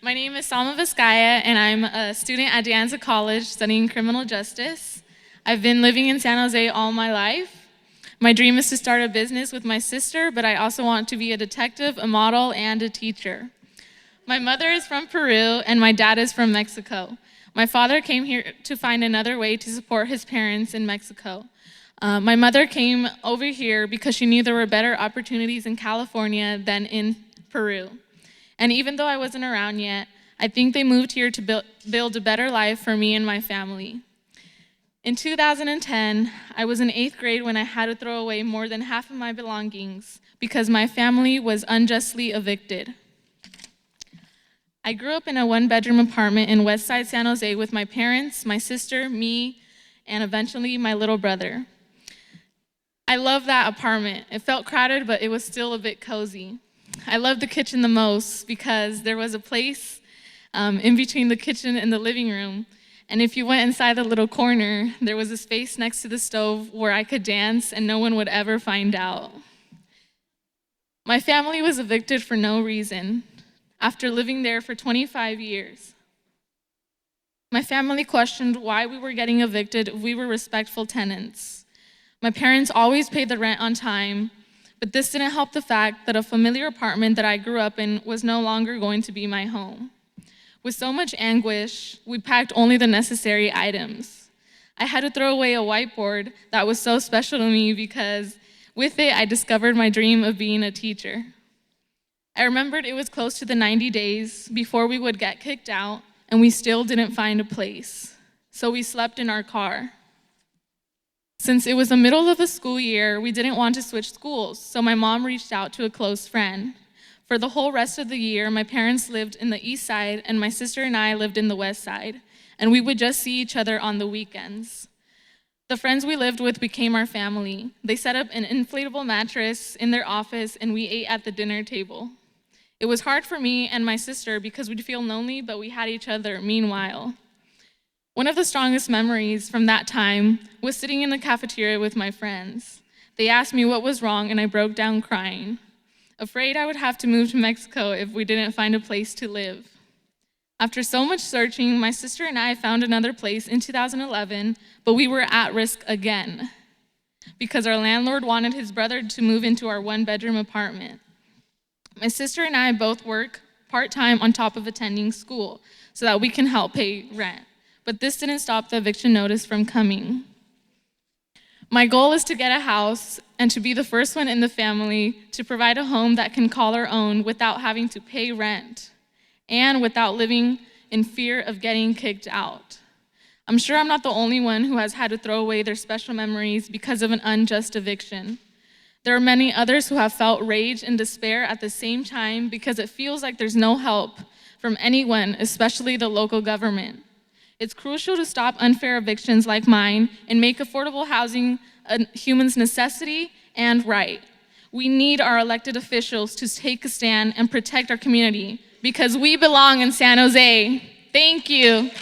My name is Salma and I'm a student at De Anza College studying criminal justice. I've been living in San Jose all my life. My dream is to start a business with my sister, but I also want to be a detective, a model, and a teacher. My mother is from Peru, and my dad is from Mexico. My father came here to find another way to support his parents in Mexico. My mother came over here because she knew there were better opportunities in California than in Peru. And even though I wasn't around yet, I think they moved here to build a better life for me and my family. In 2010, I was in 8th grade when I had to throw away more than half of my belongings because my family was unjustly evicted. I grew up in a one-bedroom apartment in West Side San Jose with my parents, my sister, me, and eventually my little brother. I loved that apartment. It felt crowded, but it was still a bit cozy. I loved the kitchen the most because there was a place in between the kitchen and the living room. And if you went inside the little corner, there was a space next to the stove where I could dance and no one would ever find out. My family was evicted for no reason after living there for 25 years. My family questioned why we were getting evicted if we were respectful tenants. My parents always paid the rent on time, but this didn't help the fact that a familiar apartment that I grew up in was no longer going to be my home. With so much anguish, we packed only the necessary items. I had to throw away a whiteboard that was so special to me because with it, I discovered my dream of being a teacher. I remembered it was close to the 90 days before we would get kicked out, and we still didn't find a place. So we slept in our car. Since it was the middle of the school year, we didn't want to switch schools, so my mom reached out to a close friend. For the whole rest of the year, my parents lived in the east side, and my sister and I lived in the west side, and we would just see each other on the weekends. The friends we lived with became our family. They set up an inflatable mattress in their office, and we ate at the dinner table. It was hard for me and my sister because we'd feel lonely, but we had each other meanwhile. One of the strongest memories from that time was sitting in the cafeteria with my friends. They asked me what was wrong, and I broke down crying, afraid I would have to move to Mexico if we didn't find a place to live. After so much searching, my sister and I found another place in 2011, but we were at risk again because our landlord wanted his brother to move into our one-bedroom apartment. My sister and I both work part-time on top of attending school so that we can help pay rent. But this didn't stop the eviction notice from coming. My goal is to get a house and to be the first one in the family to provide a home that can call our own without having to pay rent and without living in fear of getting kicked out. I'm sure I'm not the only one who has had to throw away their special memories because of an unjust eviction. There are many others who have felt rage and despair at the same time because it feels like there's no help from anyone, especially the local government. It's crucial to stop unfair evictions like mine and make affordable housing a human's necessity and right. We need our elected officials to take a stand and protect our community because we belong in San Jose. Thank you.